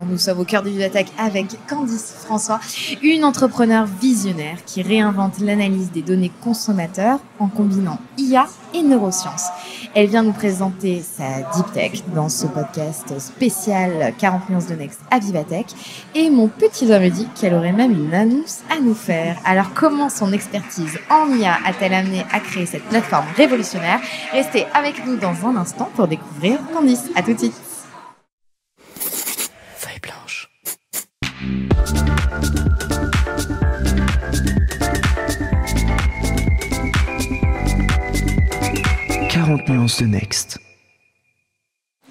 Nous sommes au cœur de Vivatech avec Candice François, une entrepreneure visionnaire qui réinvente l'analyse des données consommateurs en combinant IA et neurosciences. Elle vient nous présenter sa Deep Tech dans ce podcast spécial 40 nuances de Next à Vivatech. Et mon petit doigt me dit qu'elle aurait même une annonce à nous faire. Alors comment son expertise en IA a-t-elle amené à créer cette plateforme révolutionnaire? Restez avec nous dans un instant pour découvrir Candice. À tout de suite. 40 nuances de Next.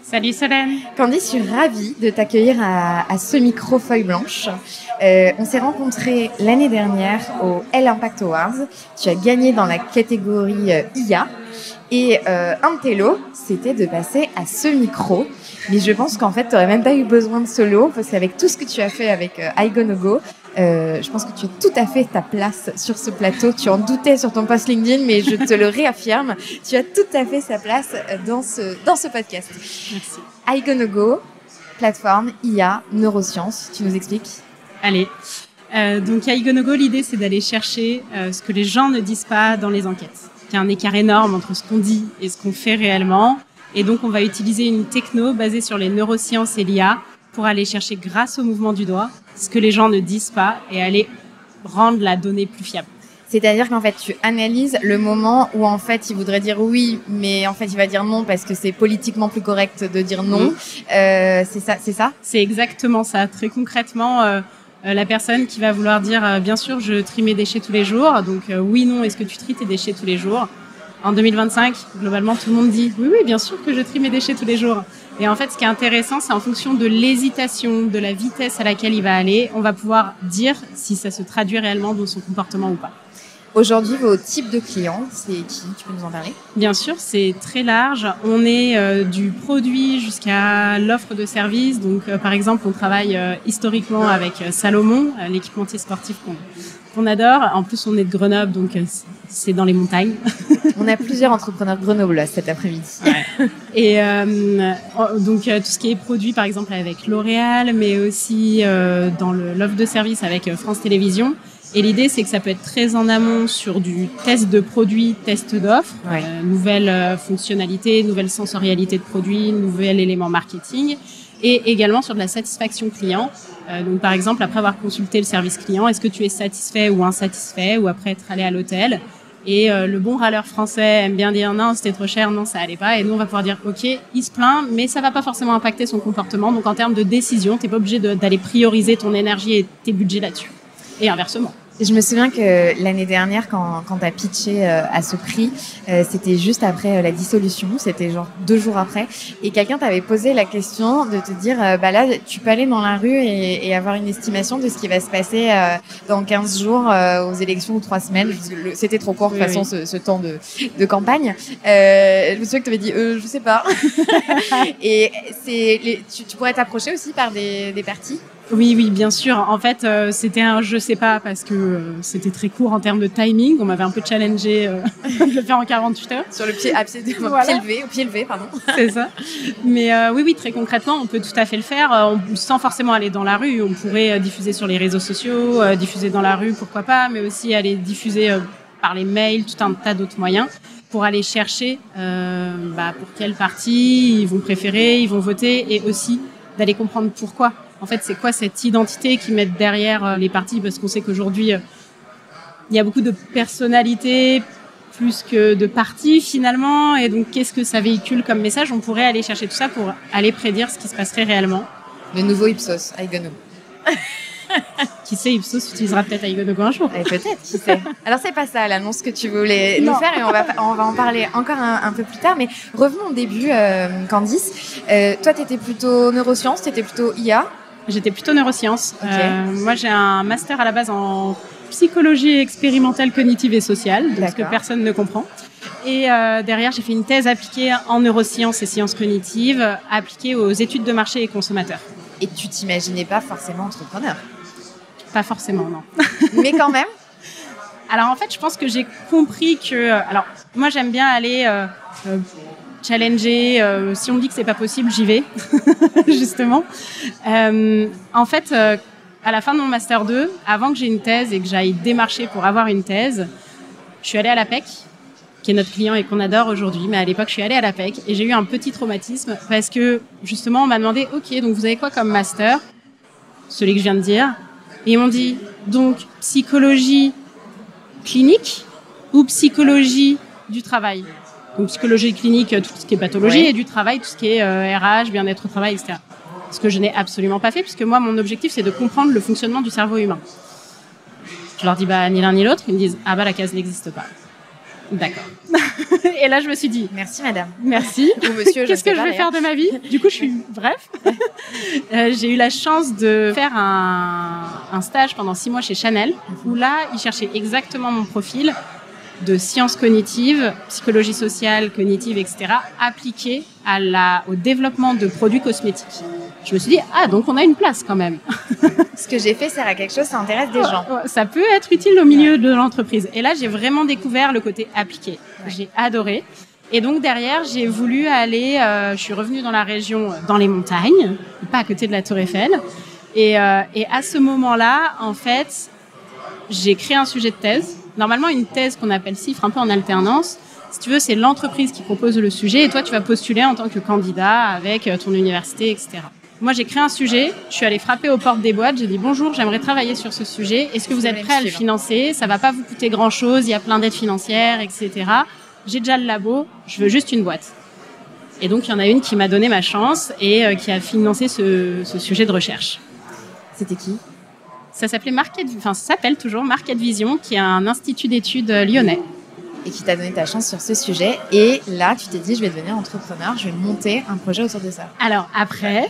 Salut Solène. Candice, je suis ravie de t'accueillir à ce micro Feuille Blanche. On s'est rencontrés l'année dernière au L Impact Awards. Tu as gagné dans la catégorie IA. Et un de tes lots, c'était de passer à ce micro. Mais je pense qu'en fait, tu n'aurais même pas eu besoin de ce lot, parce qu'avec tout ce que tu as fait avec iGoNoGo, je pense que tu as tout à fait ta place sur ce plateau. Tu en doutais sur ton post LinkedIn, mais je te le réaffirme. Tu as tout à fait sa place dans ce podcast. Merci. iGoNoGo, plateforme, IA, neurosciences. Tu nous expliques ? Allez. Donc, à iGoNoGo, l'idée, c'est d'aller chercher ce que les gens ne disent pas dans les enquêtes. Il y a un écart énorme entre ce qu'on dit et ce qu'on fait réellement. Et donc, on va utiliser une techno basée sur les neurosciences et l'IA pour aller chercher, grâce au mouvement du doigt, ce que les gens ne disent pas et aller rendre la donnée plus fiable. C'est-à-dire qu'en fait, tu analyses le moment où en fait, il voudrait dire oui, mais en fait, il va dire non parce que c'est politiquement plus correct de dire non. C'est ça ? C'est exactement ça. Très concrètement, la personne qui va vouloir dire bien sûr, je trie mes déchets tous les jours. Donc oui, non, est-ce que tu tries tes déchets tous les jours ? En 2025, globalement, tout le monde dit oui, bien sûr que je trie mes déchets tous les jours. Et en fait, ce qui est intéressant, c'est en fonction de l'hésitation, de la vitesse à laquelle il va aller, on va pouvoir dire si ça se traduit réellement dans son comportement ou pas. Aujourd'hui, vos types de clients, c'est qui ? Tu peux nous en parler ? Bien sûr, c'est très large. On est du produit jusqu'à l'offre de service. Donc, par exemple, on travaille historiquement avec Salomon, l'équipementier sportif qu'on adore. En plus, on est de Grenoble, donc c'est dans les montagnes. On a plusieurs entrepreneurs grenoblois cet après-midi. Ouais. Et donc, tout ce qui est produit, par exemple, avec L'Oréal, mais aussi dans l'offre de service avec France Télévisions. Et l'idée, c'est que ça peut être très en amont sur du test de produit, test d'offre, nouvelles fonctionnalités, nouvelles sensorialités de produits, nouvel élément marketing, et également sur de la satisfaction client. Donc, par exemple, après avoir consulté le service client, est-ce que tu es satisfait ou insatisfait, ou après être allé à l'hôtel ? Et le bon râleur français aime bien dire non, c'était trop cher, non, ça allait pas. Et nous, on va pouvoir dire ok, il se plaint, mais ça va pas forcément impacter son comportement. Donc, en termes de décision, t'es pas obligé d'aller prioriser ton énergie et tes budgets là-dessus. Et inversement. Je me souviens que l'année dernière, quand tu as pitché à ce prix, c'était juste après la dissolution, c'était genre 2 jours après, et quelqu'un t'avait posé la question de te dire, bah là, tu peux aller dans la rue et avoir une estimation de ce qui va se passer dans 15 jours aux élections ou 3 semaines. C'était trop court, de toute façon, ce temps de campagne. Je me souviens que tu avais dit, je sais pas. Et tu pourrais t'approcher aussi par des partis ? Oui, bien sûr. En fait, c'était un je sais pas parce que c'était très court en termes de timing. On m'avait un peu challengé de le faire en 48 heures. Sur le pied levé, pardon. C'est ça. Mais oui, très concrètement, on peut tout à fait le faire sans forcément aller dans la rue. On pourrait diffuser sur les réseaux sociaux, diffuser dans la rue, pourquoi pas, mais aussi aller diffuser par les mails, tout un tas d'autres moyens pour aller chercher pour quel parti ils vont préférer, ils vont voter, et aussi d'aller comprendre pourquoi. En fait, c'est quoi cette identité qu'ils mettent derrière les partis ? Parce qu'on sait qu'aujourd'hui, il y a beaucoup de personnalités plus que de partis finalement. Et donc, qu'est-ce que ça véhicule comme message ? On pourrait aller chercher tout ça pour aller prédire ce qui se passerait réellement. Le nouveau Ipsos, iGoNoGo. Qui sait, Ipsos utilisera peut-être iGoNoGo un jour. Peut-être, qui sait. Alors, c'est pas ça l'annonce que tu voulais nous faire, et on va en parler encore un peu plus tard. Mais revenons au début, Candice. Toi, t'étais plutôt neurosciences, t'étais plutôt IA ? J'étais plutôt neurosciences. Okay. Moi, j'ai un master à la base en psychologie expérimentale cognitive et sociale, donc ce que personne ne comprend. Et derrière, j'ai fait une thèse appliquée en neurosciences et sciences cognitives, appliquée aux études de marché et consommateurs. Et tu t'imaginais pas forcément entrepreneur ? Pas forcément, non. Mais quand même ? Alors, en fait, je pense que j'ai compris que... alors, moi, j'aime bien aller challenger. Si on me dit que c'est pas possible, j'y vais, justement. En fait, à la fin de mon Master 2, avant que j'ai une thèse et que j'aille démarcher pour avoir une thèse, je suis allée à l'APEC, qui est notre client et qu'on adore aujourd'hui. Mais à l'époque, je suis allée à l'APEC et j'ai eu un petit traumatisme parce que, justement, on m'a demandé, OK, donc vous avez quoi comme master? Celui que je viens de dire. Et ils m'ont dit, donc, psychologie clinique ou psychologie du travail? Donc, psychologie clinique, tout ce qui est pathologie, et du travail, tout ce qui est RH, bien-être au travail, etc. Ce que je n'ai absolument pas fait, puisque moi, mon objectif, c'est de comprendre le fonctionnement du cerveau humain. Je leur dis, ni l'un ni l'autre. Ils me disent, la case n'existe pas. D'accord. Et là, je me suis dit, merci madame. Merci. Ou monsieur, qu'est-ce que je vais faire de ma vie? Du coup, bref. J'ai eu la chance de faire un stage pendant 6 mois chez Chanel, où là, ils cherchaient exactement mon profil de sciences cognitives, psychologie sociale, cognitive, etc., appliqué au développement de produits cosmétiques. Je me suis dit, donc on a une place quand même. Ce que j'ai fait sert à quelque chose, ça intéresse des gens. Ça peut être utile au milieu de l'entreprise. Et là, j'ai vraiment découvert le côté appliqué. J'ai adoré. Et donc derrière, j'ai voulu aller, je suis revenue dans la région, dans les montagnes, pas à côté de la Tour Eiffel. Et à ce moment-là, en fait, j'ai créé un sujet de thèse. Normalement, une thèse qu'on appelle CIFRE, un peu en alternance, si tu veux, c'est l'entreprise qui propose le sujet et toi, tu vas postuler en tant que candidat avec ton université, etc. Moi, j'ai créé un sujet, je suis allée frapper aux portes des boîtes, j'ai dit bonjour, j'aimerais travailler sur ce sujet. Est-ce que vous êtes prêts à le financer? Ça va pas vous coûter grand-chose, il y a plein d'aides financières, etc. J'ai déjà le labo, je veux juste une boîte. Et donc, il y en a une qui m'a donné ma chance et qui a financé ce sujet de recherche. C'était qui? Ça s'appelle toujours Market Vision, qui est un institut d'études lyonnais. Et qui t'a donné ta chance sur ce sujet. Et là, tu t'es dit, je vais devenir entrepreneur, je vais monter un projet autour de ça. Alors, après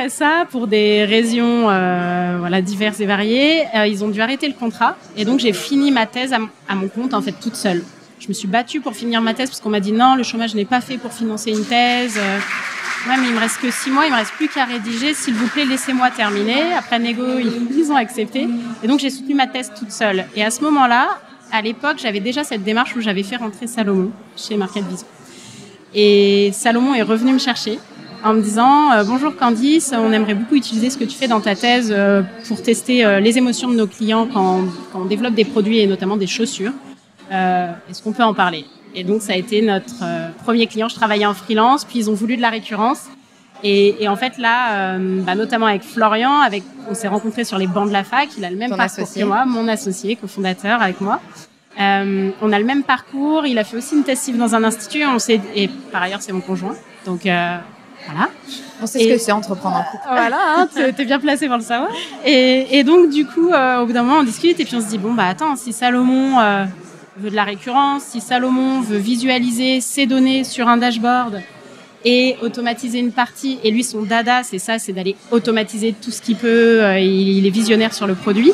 ça, pour des raisons diverses et variées, ils ont dû arrêter le contrat. Et donc, j'ai fini ma thèse à mon compte, en fait, toute seule. Je me suis battue pour finir ma thèse parce qu'on m'a dit non, le chômage n'est pas fait pour financer une thèse. Ouais, mais il me reste que 6 mois, il me reste plus qu'à rédiger. S'il vous plaît, laissez-moi terminer. Après négo, ils ont accepté. Et donc, j'ai soutenu ma thèse toute seule. Et à ce moment-là, à l'époque, j'avais déjà cette démarche où j'avais fait rentrer Salomon chez Market Vision. Et Salomon est revenu me chercher en me disant « Bonjour Candice, on aimerait beaucoup utiliser ce que tu fais dans ta thèse pour tester les émotions de nos clients quand on développe des produits et notamment des chaussures. Est-ce qu'on peut en parler ?» Et donc, ça a été notre premier client. Je travaillais en freelance, puis ils ont voulu de la récurrence. Et en fait, là, notamment avec Florian, on s'est rencontrés sur les bancs de la fac. Il a le même parcours que moi, mon associé, cofondateur avec moi. On a le même parcours. Il a fait aussi une thèse CIF dans un institut. Et par ailleurs, c'est mon conjoint. Donc, voilà. On sait ce que c'est entreprendre en couple. Voilà, t'es bien placé pour le savoir. Et donc, du coup, au bout d'un moment, on discute et puis on se dit, attends, si Salomon veut de la récurrence, si Salomon veut visualiser ses données sur un dashboard et automatiser une partie, et lui, son dada, c'est d'aller automatiser tout ce qu'il peut, il est visionnaire sur le produit.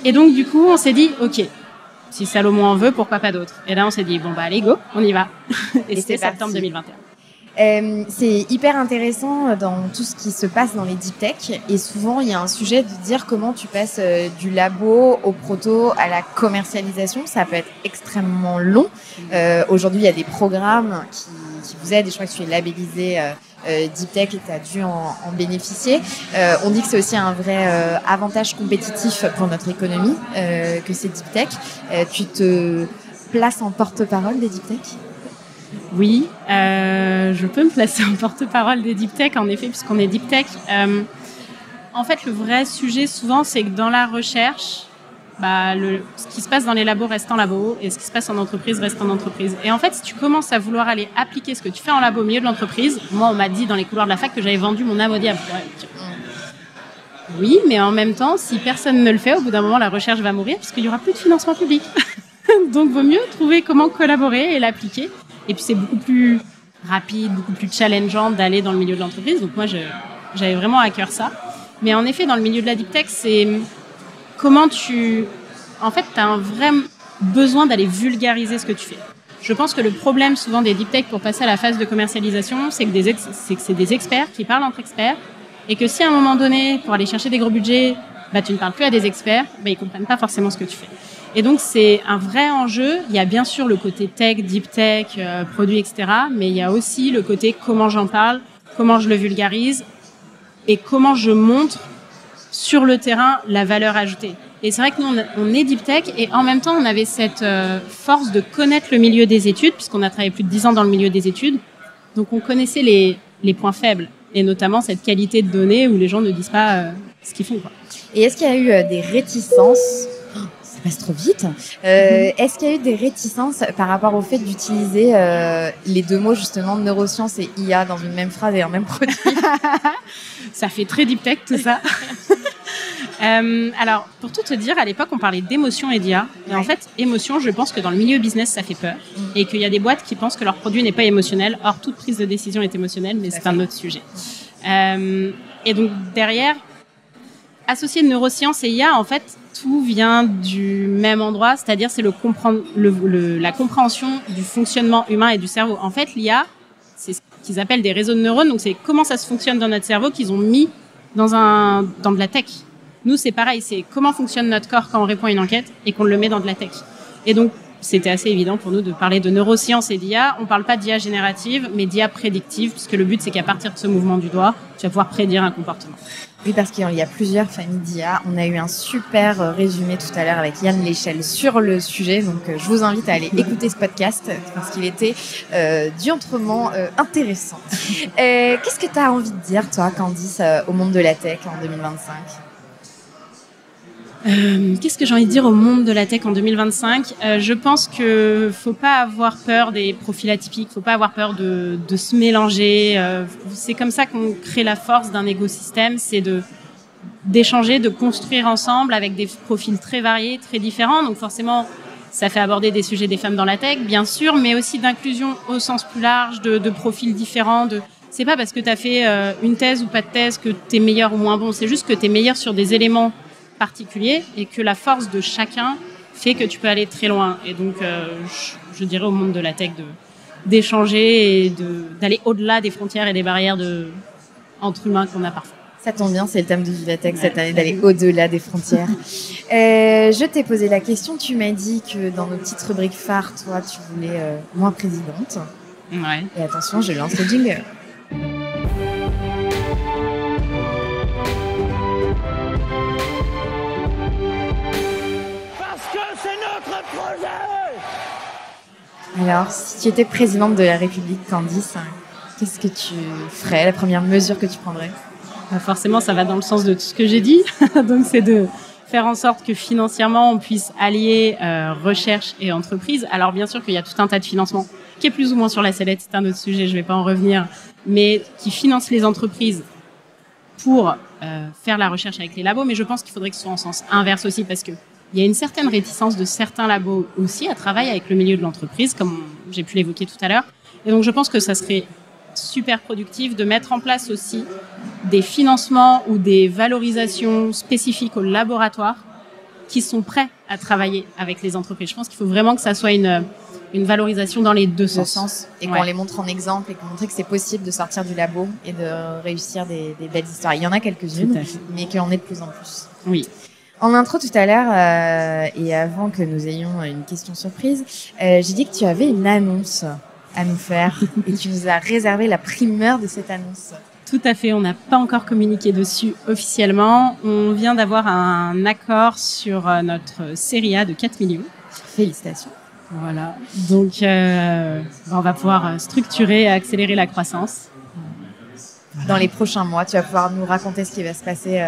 Et donc, du coup, on s'est dit, OK, si Salomon en veut, pourquoi pas d'autres? Et là, on s'est dit, allez, go, on y va. Et c'était septembre 2021. C'est hyper intéressant dans tout ce qui se passe dans les deep tech et souvent il y a un sujet de dire comment tu passes du labo au proto à la commercialisation. Ça peut être extrêmement long. Aujourd'hui il y a des programmes qui vous aident et je crois que tu es labellisé deep tech et tu as dû en bénéficier. On dit que c'est aussi un vrai avantage compétitif pour notre économie que c'est deep tech. Tu te places en porte-parole des deep tech? Oui, je peux me placer en porte-parole des deep tech, en effet, puisqu'on est deep tech. En fait, le vrai sujet, souvent, c'est que dans la recherche, ce qui se passe dans les labos reste en labo et ce qui se passe en entreprise reste en entreprise. Et en fait, si tu commences à vouloir aller appliquer ce que tu fais en labo au milieu de l'entreprise, moi, on m'a dit dans les couloirs de la fac que j'avais vendu mon âme au diable. Oui, mais en même temps, si personne ne le fait, au bout d'un moment, la recherche va mourir puisqu'il n'y aura plus de financement public. Donc, vaut mieux trouver comment collaborer et l'appliquer. Et puis, c'est beaucoup plus rapide, beaucoup plus challengeant d'aller dans le milieu de l'entreprise. Donc, moi, j'avais vraiment à cœur ça. Mais en effet, dans le milieu de la deep tech, c'est comment En fait, tu as un vrai besoin d'aller vulgariser ce que tu fais. Je pense que le problème, souvent, des deep tech pour passer à la phase de commercialisation, c'est que c'est des experts qui parlent entre experts. Et que si, à un moment donné, pour aller chercher des gros budgets, tu ne parles plus à des experts, ils ne comprennent pas forcément ce que tu fais. Et donc, c'est un vrai enjeu. Il y a bien sûr le côté tech, deep tech, produits, etc. Mais il y a aussi le côté comment j'en parle, comment je le vulgarise et comment je montre sur le terrain la valeur ajoutée. Et c'est vrai que nous, on est deep tech et en même temps, on avait cette force de connaître le milieu des études, puisqu'on a travaillé plus de 10 ans dans le milieu des études. Donc, on connaissait les points faibles, et notamment cette qualité de données où les gens ne disent pas ce qu'ils font, quoi. Et est-ce qu'il y a eu des réticences? Ça passe trop vite. Est-ce qu'il y a eu des réticences par rapport au fait d'utiliser les deux mots, justement, neurosciences et IA dans une même phrase et un même produit? Ça fait très deep tech, tout ça. Alors, pour tout te dire, à l'époque, on parlait d'émotion et d'IA. Et en fait, émotion, je pense que dans le milieu business, ça fait peur. Et qu'il y a des boîtes qui pensent que leur produit n'est pas émotionnel. Or, toute prise de décision est émotionnelle, mais c'est un autre sujet. Et donc, derrière, associer neurosciences et IA, en fait, tout vient du même endroit. C'est-à-dire, c'est la compréhension du fonctionnement humain et du cerveau. En fait, l'IA, c'est ce qu'ils appellent des réseaux de neurones. Donc, c'est comment ça se fonctionne dans notre cerveau qu'ils ont mis dans de la tech. Nous, c'est pareil, c'est comment fonctionne notre corps quand on répond à une enquête et qu'on le met dans de la tech. Et donc, c'était assez évident pour nous de parler de neurosciences et d'IA. On parle pas d'IA générative, mais d'IA prédictive, puisque le but, c'est qu'à partir de ce mouvement du doigt, tu vas pouvoir prédire un comportement. Oui, parce qu'il y a plusieurs familles d'IA. On a eu un super résumé tout à l'heure avec Yann Léchelle sur le sujet. Donc, je vous invite à aller écouter ce podcast parce qu'il était diantrement intéressant. Qu'est-ce que tu as envie de dire, toi, Candice, au monde de la tech en 2025 ? Qu'est-ce que j'ai envie de dire au monde de la tech en 2025 ? Je pense que faut pas avoir peur des profils atypiques, faut pas avoir peur de se mélanger. C'est comme ça qu'on crée la force d'un écosystème, c'est d'échanger, de construire ensemble avec des profils très variés, très différents. Donc forcément, ça fait aborder des sujets des femmes dans la tech, bien sûr, mais aussi d'inclusion au sens plus large, de profils différents. C'est pas parce que tu as fait une thèse ou pas de thèse que tu es meilleur ou moins bon, c'est juste que tu es meilleur sur des éléments particulier et que la force de chacun fait que tu peux aller très loin. Et donc, je dirais au monde de la tech d'échanger et d'aller au-delà des frontières et des barrières entre humains qu'on a parfois. Ça tombe bien, c'est le thème de Vivatech cette année, d'aller au-delà des frontières. Je t'ai posé la question, tu m'as dit que dans nos petites rubriques phares, toi, tu voulais moins présidente. Ouais. Et attention, je lance le jingle. Alors, si tu étais présidente de la République, Candice, qu'est-ce que tu ferais, la première mesure que tu prendrais ? Forcément, ça va dans le sens de tout ce que j'ai dit. Donc, c'est de faire en sorte que financièrement, on puisse allier recherche et entreprise. Alors, bien sûr qu'il y a tout un tas de financements qui est plus ou moins sur la sellette, c'est un autre sujet, je ne vais pas en revenir, mais qui finance les entreprises pour faire la recherche avec les labos. Mais je pense qu'il faudrait que ce soit en sens inverse aussi, parce que il y a une certaine réticence de certains labos aussi à travailler avec le milieu de l'entreprise, comme j'ai pu l'évoquer tout à l'heure. Et donc, je pense que ça serait super productif de mettre en place aussi des financements ou des valorisations spécifiques aux laboratoires qui sont prêts à travailler avec les entreprises. Je pense qu'il faut vraiment que ça soit une valorisation dans les deux sens. Et qu'on les montre en exemple et qu'on montre que c'est possible de sortir du labo et de réussir des belles histoires. Il y en a quelques-unes, mais qu'il y en ait de plus en plus. Oui. En intro tout à l'heure, et avant que nous ayons une question surprise, j'ai dit que tu avais une annonce à nous faire et tu nous as réservé la primeur de cette annonce. Tout à fait, on n'a pas encore communiqué dessus officiellement. On vient d'avoir un accord sur notre série A de 4 millions. Félicitations. Voilà, donc on va pouvoir structurer et accélérer la croissance. Dans les prochains mois, tu vas pouvoir nous raconter ce qui va se passer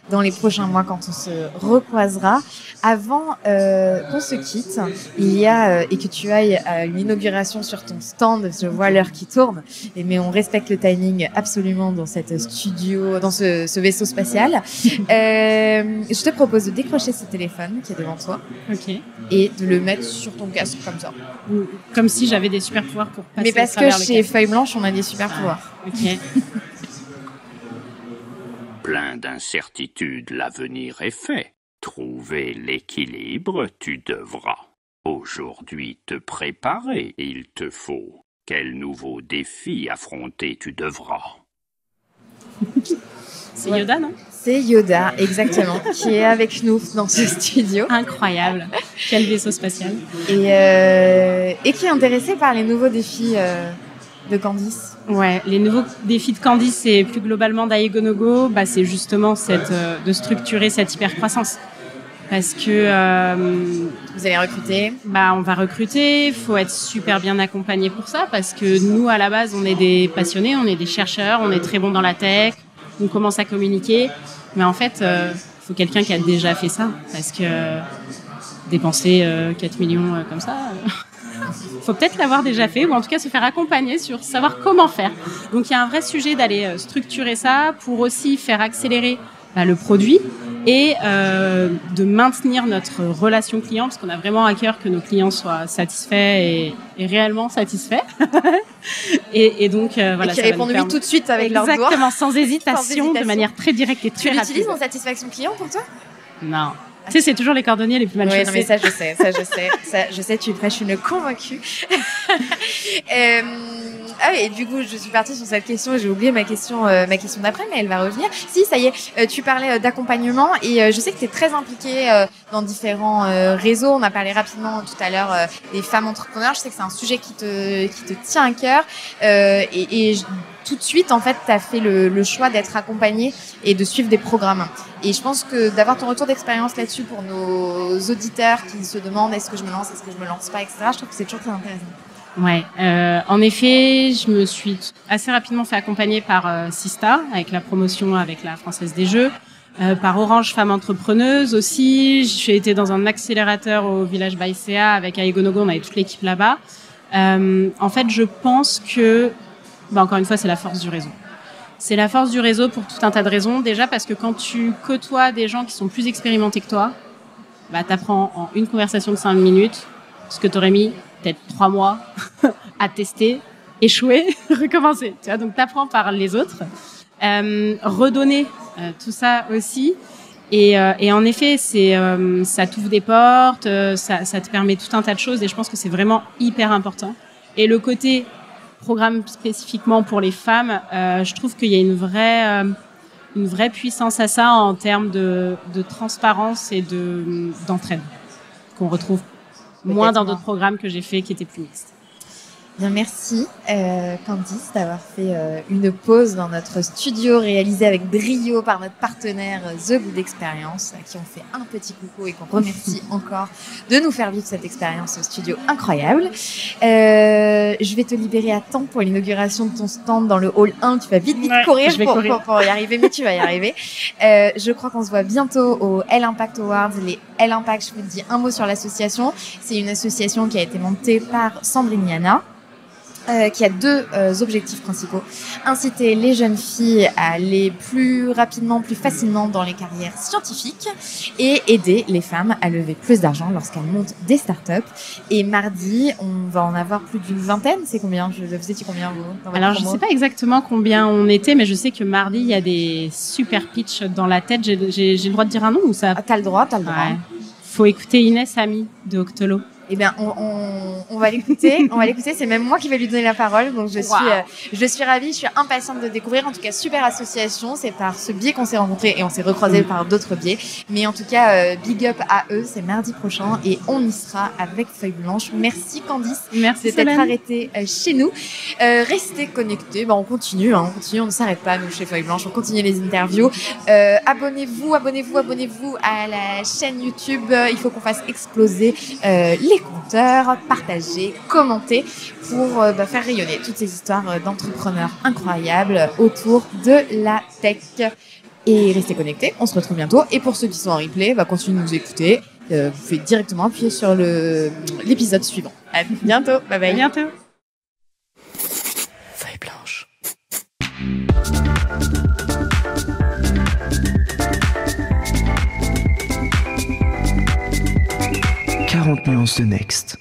dans les prochains mois quand on se recroisera. Avant qu'on se quitte, il y a et que tu ailles à une inauguration sur ton stand. Je vois l'heure qui tourne, mais on respecte le timing absolument dans cette studio, dans ce vaisseau spatial. Je te propose de décrocher ce téléphone qui est devant toi, et de le mettre sur ton casque comme ça. Comme si j'avais des super pouvoirs pour passer. Mais parce que chez Feuille Blanche, on a des super pouvoirs. Ok. Plein d'incertitudes, l'avenir est fait. Trouver l'équilibre, tu devras. Aujourd'hui te préparer, il te faut. Quel nouveau défi affronter tu devras. C'est Yoda, non ? C'est Yoda, exactement, qui est avec nous dans ce studio. Incroyable. Quel vaisseau spatial. Et qui est intéressé par les nouveaux défis de Candice. Ouais, les nouveaux défis de Candice et plus globalement d'Aigo no Go, c'est justement de structurer cette hypercroissance. Parce que vous allez recruter. On va recruter. Il faut être super bien accompagné pour ça, parce que nous, à la base, on est des passionnés, on est des chercheurs, on est très bons dans la tech, on commence à communiquer. Mais en fait, faut quelqu'un qui a déjà fait ça, parce que dépenser 4 millions comme ça, faut peut-être l'avoir déjà fait, ou en tout cas se faire accompagner sur savoir comment faire. Donc il y a un vrai sujet d'aller structurer ça pour aussi faire accélérer le produit et de maintenir notre relation client, parce qu'on a vraiment à cœur que nos clients soient satisfaits et réellement satisfaits. et donc voilà. Et qui répondent oui tout de suite avec leurs doigts. Exactement, sans hésitation, de manière très directe et très rapide. Tu l'utilises en satisfaction client pour toi? Non. Tu sais, c'est toujours les cordonniers les plus mal chaussés. Oui, non, mais ça, je sais, tu prêches une convaincue. Et du coup, je suis partie sur cette question et j'ai oublié ma question d'après, mais elle va revenir. Si, ça y est, tu parlais d'accompagnement et je sais que tu es très impliquée dans différents réseaux. On a parlé rapidement tout à l'heure des femmes entrepreneurs. Je sais que c'est un sujet qui te tient à cœur tout de suite, en fait, tu as fait le choix d'être accompagnée et de suivre des programmes. Et je pense que d'avoir ton retour d'expérience là-dessus pour nos auditeurs qui se demandent est-ce que je me lance, est-ce que je me lance pas, etc., je trouve que c'est toujours très intéressant. Ouais, en effet, je me suis assez rapidement fait accompagner par Sista, avec la promotion avec la Française des Jeux, par Orange Femmes Entrepreneuses aussi. J'ai été dans un accélérateur au Village by CA avec Aigo no Go, on avait toute l'équipe là-bas. En fait, je pense que encore une fois, c'est la force du réseau. C'est la force du réseau pour tout un tas de raisons. Déjà parce que quand tu côtoies des gens qui sont plus expérimentés que toi, t'apprends en une conversation de 5 minutes ce que t'aurais mis peut-être 3 mois à tester, échouer, recommencer. Tu vois, donc t'apprends par les autres. Redonner tout ça aussi. Et en effet, ça t'ouvre des portes, ça te permet tout un tas de choses et je pense que c'est vraiment hyper important. Et le côté programme spécifiquement pour les femmes, je trouve qu'il y a une vraie puissance à ça en termes de transparence et d'entraide qu'on retrouve moins dans d'autres programmes que j'ai fait qui étaient plus mixtes. Bien, merci Candice d'avoir fait une pause dans notre studio réalisé avec brio par notre partenaire The Good Experience, à qui on fait un petit coucou et qu'on remercie encore de nous faire vivre cette expérience au studio incroyable. Je vais te libérer à temps pour l'inauguration de ton stand dans le hall 1. Tu vas vite courir pour y arriver, mais tu vas y arriver. Je crois qu'on se voit bientôt au L Impact Awards. Les L Impact, je peux te dire un mot sur l'association. C'est une association qui a été montée par Sandrine Yana. Qui a 2 objectifs principaux. Inciter les jeunes filles à aller plus rapidement, plus facilement dans les carrières scientifiques et aider les femmes à lever plus d'argent lorsqu'elles montent des startups. Et mardi, on va en avoir plus d'une vingtaine. C'est combien? Vous étiez combien, vous? Alors, je ne sais pas exactement combien on était, mais je sais que mardi, il y a des super pitchs dans la tête. J'ai le droit de dire un nom ou ça? T'as le droit. Ouais. Faut écouter Inès Ami de Octolo. Eh bien, on va l'écouter. C'est même moi qui vais lui donner la parole. Donc, je suis ravie. Je suis impatiente de découvrir. En tout cas, super association. C'est par ce biais qu'on s'est rencontrés et on s'est recroisés par d'autres biais. Mais en tout cas, big up à eux. C'est mardi prochain et on y sera avec Feuille Blanche. Merci Candice. Merci de t'être arrêtée chez nous. Restez connectés. On continue. On ne s'arrête pas, nous, chez Feuille Blanche. On continue les interviews. Abonnez-vous à la chaîne YouTube. Il faut qu'on fasse exploser les compteurs, partager, commenter pour faire rayonner toutes ces histoires d'entrepreneurs incroyables autour de la tech. Et restez connectés, on se retrouve bientôt. Et pour ceux qui sont en replay, continuez de nous écouter. Vous pouvez directement appuyer sur l'épisode suivant. À bientôt, bye bye. À bientôt. Feuille blanche. 40 nuances de Next.